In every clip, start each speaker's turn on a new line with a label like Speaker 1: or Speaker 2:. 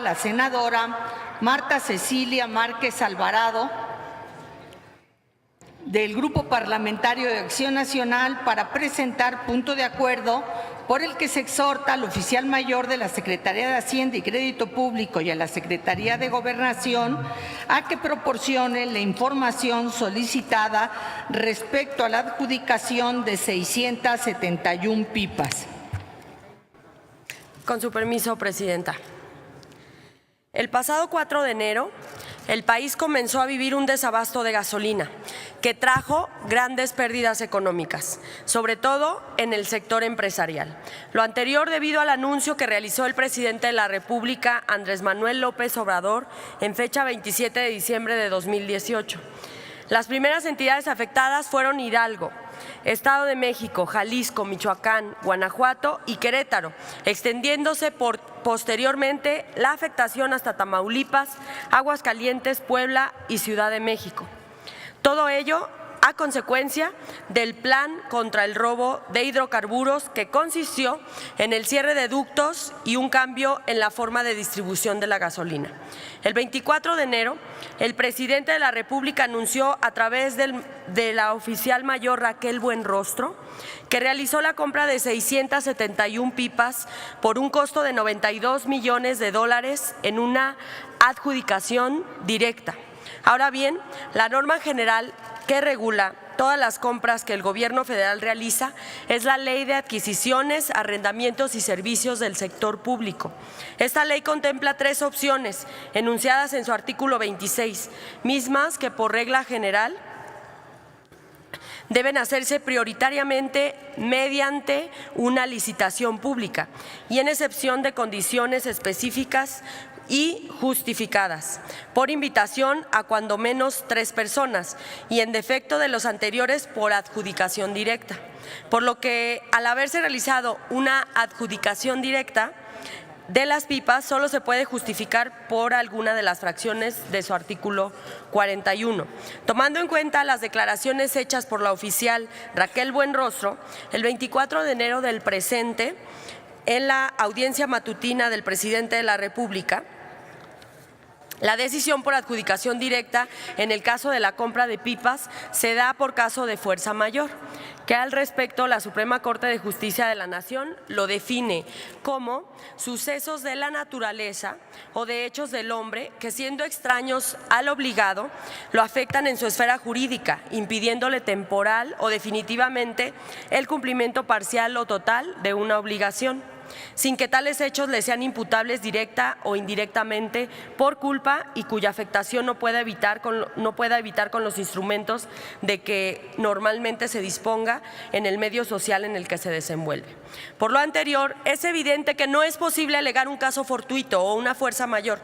Speaker 1: la senadora Marta Cecilia Márquez Alvarado, del Grupo Parlamentario de Acción Nacional, para presentar punto de acuerdo por el que se exhorta al oficial mayor de la Secretaría de Hacienda y Crédito Público y a la Secretaría de Gobernación a que proporcione la información solicitada respecto a la adjudicación de 671 pipas.
Speaker 2: Con su permiso, Presidenta. El pasado 4 de enero, el país comenzó a vivir un desabasto de gasolina que trajo grandes pérdidas económicas, sobre todo en el sector empresarial. Lo anterior debido al anuncio que realizó el presidente de la República, Andrés Manuel López Obrador, en fecha 27 de diciembre de 2018. Las primeras entidades afectadas fueron Hidalgo, Estado de México, Jalisco, Michoacán, Guanajuato y Querétaro, extendiéndose posteriormente la afectación hasta Tamaulipas, Aguascalientes, Puebla y Ciudad de México. Todo ello a consecuencia del plan contra el robo de hidrocarburos, que consistió en el cierre de ductos y un cambio en la forma de distribución de la gasolina. El 24 de enero, el presidente de la República anunció a través de la oficial mayor Raquel Buenrostro que realizó la compra de 671 pipas por un costo de $92 millones en una adjudicación directa. Ahora bien, la norma general que regula todas las compras que el Gobierno federal realiza es la Ley de Adquisiciones, Arrendamientos y Servicios del Sector Público. Esta ley contempla 3 opciones enunciadas en su artículo 26, mismas que por regla general deben hacerse prioritariamente mediante una licitación pública y en excepción de condiciones específicas y justificadas, por invitación a cuando menos 3 personas y en defecto de los anteriores por adjudicación directa. Por lo que al haberse realizado una adjudicación directa de las pipas, solo se puede justificar por alguna de las fracciones de su artículo 41. Tomando en cuenta las declaraciones hechas por la oficial Raquel Buenrostro, el 24 de enero del presente, en la audiencia matutina del presidente de la República, la decisión por adjudicación directa en el caso de la compra de pipas se da por caso de fuerza mayor, que al respecto la Suprema Corte de Justicia de la Nación lo define como sucesos de la naturaleza o de hechos del hombre que, siendo extraños al obligado, lo afectan en su esfera jurídica, impidiéndole temporal o definitivamente el cumplimiento parcial o total de una obligación, sin que tales hechos le sean imputables directa o indirectamente por culpa y cuya afectación no pueda evitar con los instrumentos de que normalmente se disponga en el medio social en el que se desenvuelve. Por lo anterior, es evidente que no es posible alegar un caso fortuito o una fuerza mayor,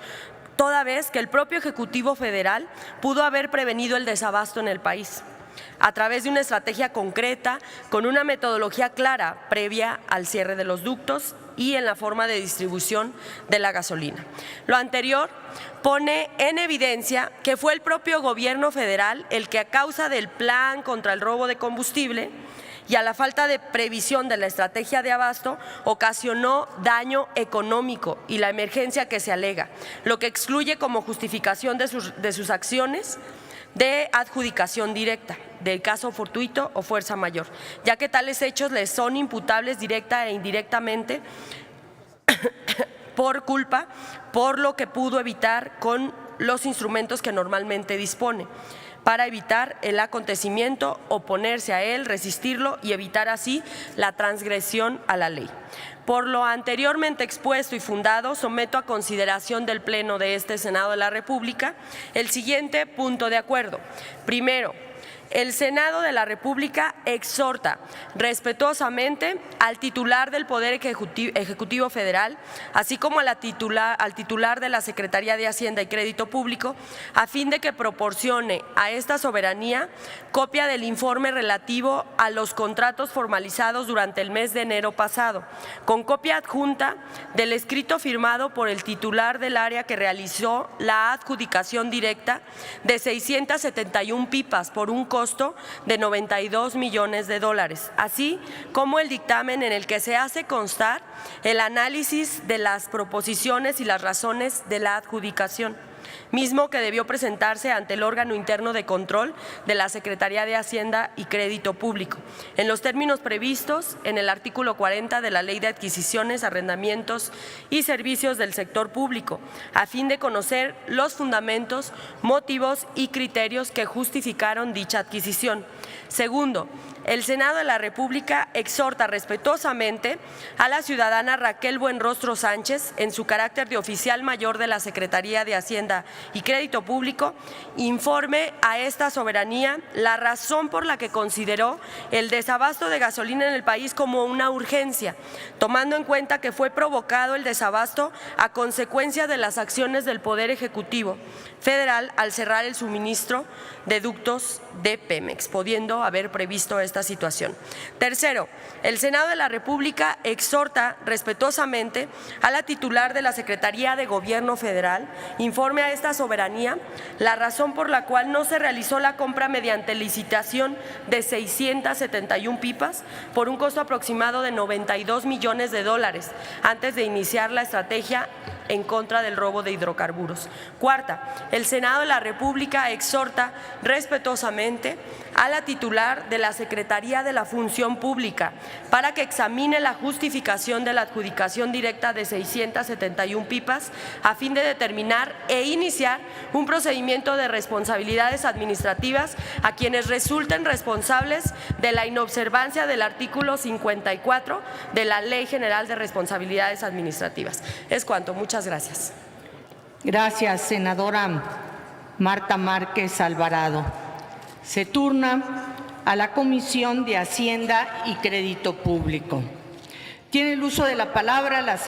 Speaker 2: toda vez que el propio Ejecutivo Federal pudo haber prevenido el desabasto en el país a través de una estrategia concreta, con una metodología clara previa al cierre de los ductos y en la forma de distribución de la gasolina. Lo anterior pone en evidencia que fue el propio Gobierno federal el que, a causa del plan contra el robo de combustible y a la falta de previsión de la estrategia de abasto, ocasionó daño económico y la emergencia que se alega, lo que excluye como justificación de sus acciones de adjudicación directa, del caso fortuito o fuerza mayor, ya que tales hechos les son imputables directa e indirectamente por culpa, por lo que pudo evitar con los instrumentos que normalmente dispone, para evitar el acontecimiento, oponerse a él, resistirlo y evitar así la transgresión a la ley. Por lo anteriormente expuesto y fundado, someto a consideración del Pleno de este Senado de la República el siguiente punto de acuerdo. Primero, el Senado de la República exhorta respetuosamente al titular del Poder Ejecutivo Federal, así como al titular de la Secretaría de Hacienda y Crédito Público, a fin de que proporcione a esta soberanía copia del informe relativo a los contratos formalizados durante el mes de enero pasado, con copia adjunta del escrito firmado por el titular del área que realizó la adjudicación directa de 671 pipas por un costo costo de 92 millones de dólares, así como el dictamen en el que se hace constar el análisis de las proposiciones y las razones de la adjudicación, mismo que debió presentarse ante el órgano interno de control de la Secretaría de Hacienda y Crédito Público, en los términos previstos en el artículo 40 de la Ley de Adquisiciones, Arrendamientos y Servicios del Sector Público, a fin de conocer los fundamentos, motivos y criterios que justificaron dicha adquisición. Segundo, el Senado de la República exhorta respetuosamente a la ciudadana Raquel Buenrostro Sánchez, en su carácter de oficial mayor de la Secretaría de Hacienda y Crédito Público, informe a esta soberanía la razón por la que consideró el desabasto de gasolina en el país como una urgencia, tomando en cuenta que fue provocado el desabasto a consecuencia de las acciones del Poder Ejecutivo Federal al cerrar el suministro de ductos de Pemex, pudiendo haber previsto esta situación. Tercero, el Senado de la República exhorta respetuosamente a la titular de la Secretaría de Gobierno Federal, informe a esta soberanía la razón por la cual no se realizó la compra mediante licitación de 671 pipas por un costo aproximado de 92 millones de dólares antes de iniciar la estrategia en contra del robo de hidrocarburos. Cuarta, el Senado de la República exhorta respetuosamente a la titular de la Secretaría de la Función Pública para que examine la justificación de la adjudicación directa de 671 pipas a fin de determinar e iniciar un procedimiento de responsabilidades administrativas a quienes resulten responsables de la inobservancia del artículo 54 de la Ley General de Responsabilidades Administrativas. Es cuanto. Muchas gracias.
Speaker 1: Gracias, senadora Marta Márquez Alvarado. Se turna a la Comisión de Hacienda y Crédito Público. Tiene el uso de la palabra la